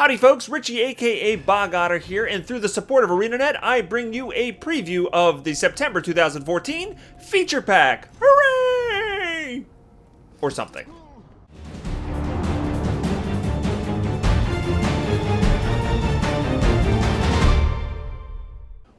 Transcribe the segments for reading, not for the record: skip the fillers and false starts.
Howdy folks, Richie aka Bog Otter here, and through the support of ArenaNet, I bring you a preview of the September 2014 Feature Pack. Hooray! Or something.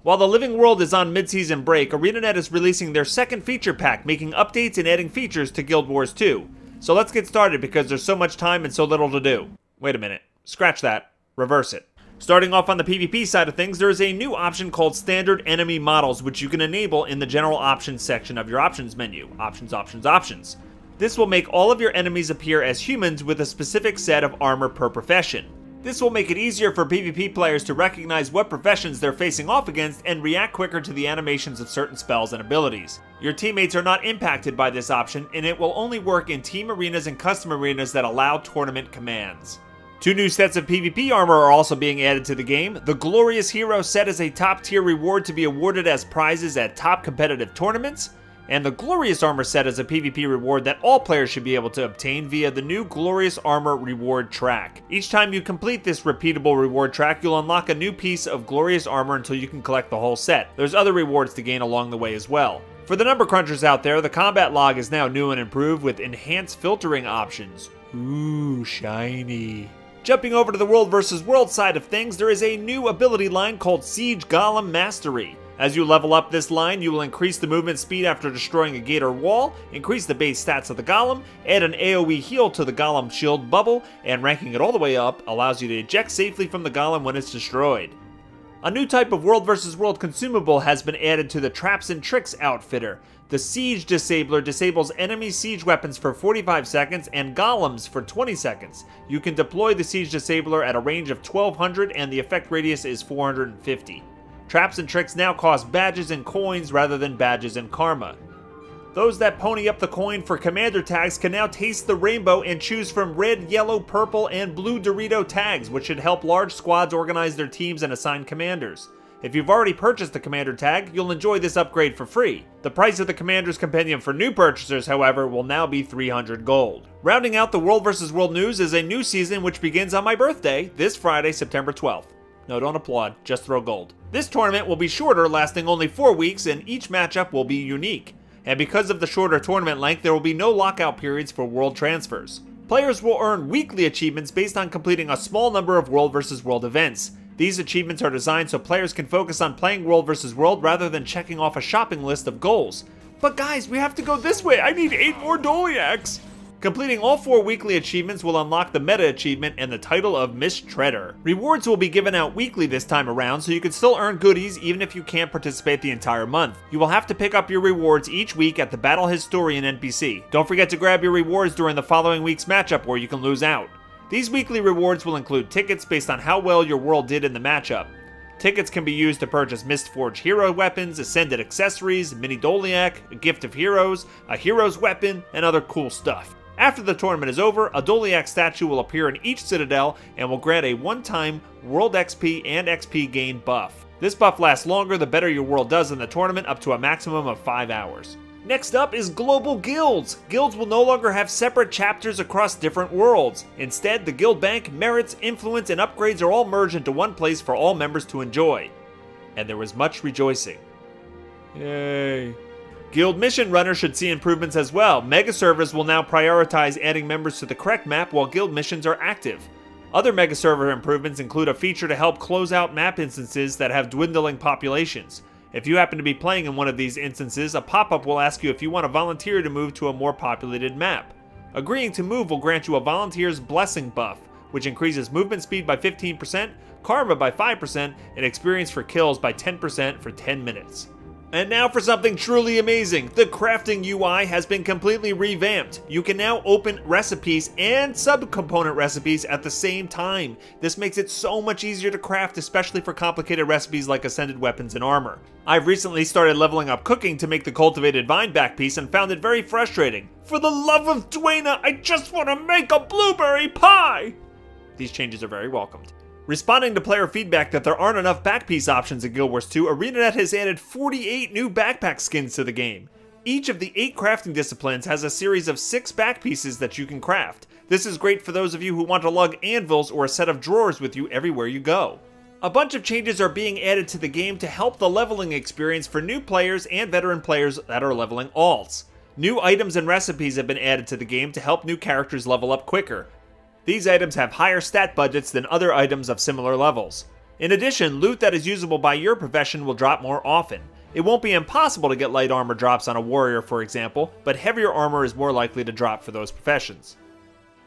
While the living world is on mid-season break, ArenaNet is releasing their second feature pack, making updates and adding features to Guild Wars 2. So let's get started because there's so much time and so little to do. Wait a minute. Scratch that. Reverse it. Starting off on the PvP side of things, there is a new option called Standard Enemy Models, which you can enable in the General Options section of your Options menu. Options, Options, Options. This will make all of your enemies appear as humans with a specific set of armor per profession. This will make it easier for PvP players to recognize what professions they're facing off against and react quicker to the animations of certain spells and abilities. Your teammates are not impacted by this option, and it will only work in team arenas and custom arenas that allow tournament commands. Two new sets of PvP armor are also being added to the game. The Glorious Hero set is a top tier reward to be awarded as prizes at top competitive tournaments, and the Glorious Armor set is a PvP reward that all players should be able to obtain via the new Glorious Armor reward track. Each time you complete this repeatable reward track, you'll unlock a new piece of Glorious Armor until you can collect the whole set. There's other rewards to gain along the way as well. For the number crunchers out there, the combat log is now new and improved with enhanced filtering options. Ooh, shiny. Jumping over to the World vs. World side of things, there is a new ability line called Siege Golem Mastery. As you level up this line, you will increase the movement speed after destroying a gate or wall, increase the base stats of the golem, add an AoE heal to the golem shield bubble, and ranking it all the way up allows you to eject safely from the golem when it's destroyed. A new type of World vs. World consumable has been added to the Traps and Tricks outfitter. The Siege Disabler disables enemy siege weapons for 45 seconds and golems for 20 seconds. You can deploy the Siege Disabler at a range of 1200 and the effect radius is 450. Traps and Tricks now cost badges and coins rather than badges and karma. Those that pony up the coin for commander tags can now taste the rainbow and choose from red, yellow, purple, and blue Dorito tags, which should help large squads organize their teams and assign commanders. If you've already purchased the commander tag, you'll enjoy this upgrade for free. The price of the commander's compendium for new purchasers, however, will now be 300 gold. Rounding out the World vs. World news is a new season which begins on my birthday, this Friday, September 12th. No, don't applaud, just throw gold. This tournament will be shorter, lasting only 4 weeks, and each matchup will be unique. And because of the shorter tournament length, there will be no lockout periods for world transfers. Players will earn weekly achievements based on completing a small number of World vs. World events. These achievements are designed so players can focus on playing World vs. World rather than checking off a shopping list of goals. But guys, we have to go this way! I need 8 more Doliacs! Completing all 4 weekly achievements will unlock the meta achievement and the title of Mistreader. Rewards will be given out weekly this time around, so you can still earn goodies even if you can't participate the entire month. You will have to pick up your rewards each week at the Battle Historian NPC. Don't forget to grab your rewards during the following week's matchup or you can lose out. These weekly rewards will include tickets based on how well your world did in the matchup. Tickets can be used to purchase Mistforged hero weapons, Ascended accessories, Mini Doliac, a Gift of Heroes, a hero's weapon, and other cool stuff. After the tournament is over, a Doliac statue will appear in each citadel and will grant a one-time World XP and XP gain buff. This buff lasts longer the better your world does in the tournament, up to a maximum of 5 hours. Next up is Global Guilds. Guilds will no longer have separate chapters across different worlds. Instead, the guild bank, merits, influence, and upgrades are all merged into one place for all members to enjoy. And there was much rejoicing. Yay. Guild Mission Runner should see improvements as well. Mega servers will now prioritize adding members to the correct map while guild missions are active. Other mega server improvements include a feature to help close out map instances that have dwindling populations. If you happen to be playing in one of these instances, a pop-up will ask you if you want to volunteer to move to a more populated map. Agreeing to move will grant you a Volunteer's Blessing buff, which increases movement speed by 15%, karma by 5%, and experience for kills by 10% for 10 minutes. And now for something truly amazing. The crafting UI has been completely revamped. You can now open recipes and subcomponent recipes at the same time. This makes it so much easier to craft, especially for complicated recipes like ascended weapons and armor. I've recently started leveling up cooking to make the cultivated vine back piece and found it very frustrating. For the love of Dwayna, I just want to make a blueberry pie! These changes are very welcomed. Responding to player feedback that there aren't enough backpiece options in Guild Wars 2, ArenaNet has added 48 new backpack skins to the game. Each of the 8 crafting disciplines has a series of 6 back pieces that you can craft. This is great for those of you who want to lug anvils or a set of drawers with you everywhere you go. A bunch of changes are being added to the game to help the leveling experience for new players and veteran players that are leveling alts. New items and recipes have been added to the game to help new characters level up quicker. These items have higher stat budgets than other items of similar levels. In addition, loot that is usable by your profession will drop more often. It won't be impossible to get light armor drops on a warrior, for example, but heavier armor is more likely to drop for those professions.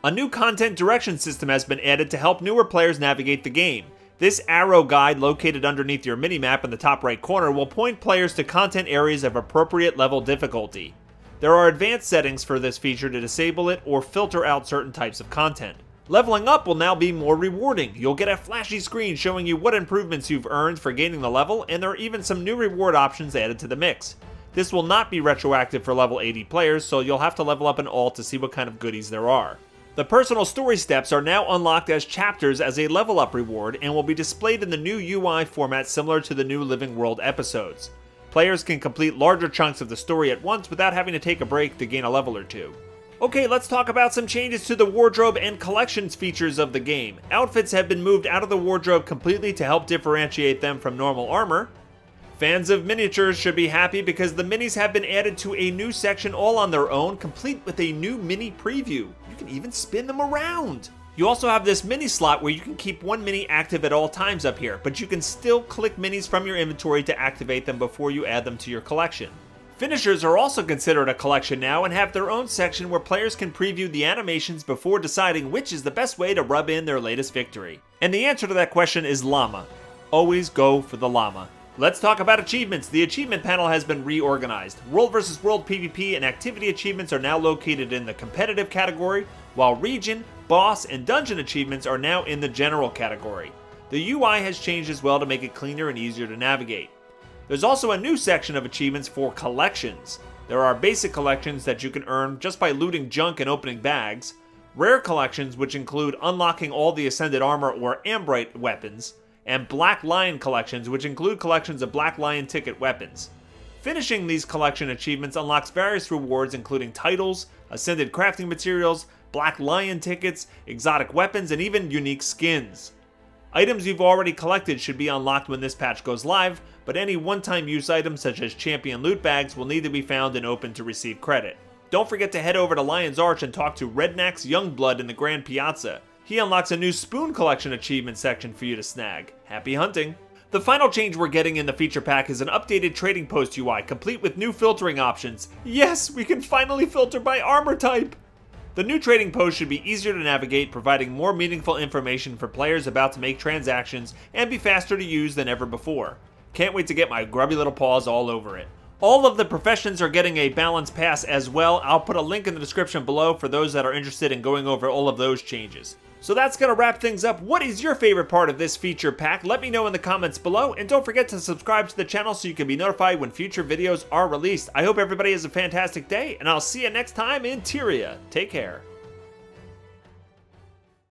A new content direction system has been added to help newer players navigate the game. This arrow guide located underneath your minimap in the top right corner will point players to content areas of appropriate level difficulty. There are advanced settings for this feature to disable it or filter out certain types of content. Leveling up will now be more rewarding. You'll get a flashy screen showing you what improvements you've earned for gaining the level, and there are even some new reward options added to the mix. This will not be retroactive for level 80 players, so you'll have to level up an alt to see what kind of goodies there are. The personal story steps are now unlocked as chapters as a level up reward and will be displayed in the new UI format similar to the new Living World episodes. Players can complete larger chunks of the story at once without having to take a break to gain a level or two. Okay, let's talk about some changes to the wardrobe and collections features of the game. Outfits have been moved out of the wardrobe completely to help differentiate them from normal armor. Fans of miniatures should be happy because the minis have been added to a new section all on their own, complete with a new mini preview. You can even spin them around. You also have this mini slot where you can keep one mini active at all times up here, but you can still click minis from your inventory to activate them before you add them to your collection. Finishers are also considered a collection now and have their own section where players can preview the animations before deciding which is the best way to rub in their latest victory. And the answer to that question is llama. Always go for the llama. Let's talk about achievements. The achievement panel has been reorganized. World vs. World PvP and activity achievements are now located in the competitive category, while region, boss, and dungeon achievements are now in the general category. The UI has changed as well to make it cleaner and easier to navigate. There's also a new section of achievements for collections. There are basic collections that you can earn just by looting junk and opening bags, rare collections which include unlocking all the Ascended Armor or Ambrite weapons, and Black Lion collections which include collections of Black Lion ticket weapons. Finishing these collection achievements unlocks various rewards including titles, Ascended crafting materials, Black Lion tickets, exotic weapons, and even unique skins. Items you've already collected should be unlocked when this patch goes live, but any one-time use items such as champion loot bags will need to be found and open to receive credit. Don't forget to head over to Lion's Arch and talk to Rednack's Youngblood in the Grand Piazza. He unlocks a new Spoon Collection achievement section for you to snag. Happy hunting! The final change we're getting in the feature pack is an updated trading post UI, complete with new filtering options. Yes, we can finally filter by armor type! The new trading post should be easier to navigate, providing more meaningful information for players about to make transactions and be faster to use than ever before. Can't wait to get my grubby little paws all over it. All of the professions are getting a balance pass as well. I'll put a link in the description below for those that are interested in going over all of those changes. So that's going to wrap things up. What is your favorite part of this feature pack? Let me know in the comments below, and don't forget to subscribe to the channel so you can be notified when future videos are released. I hope everybody has a fantastic day, and I'll see you next time in Tyria. Take care.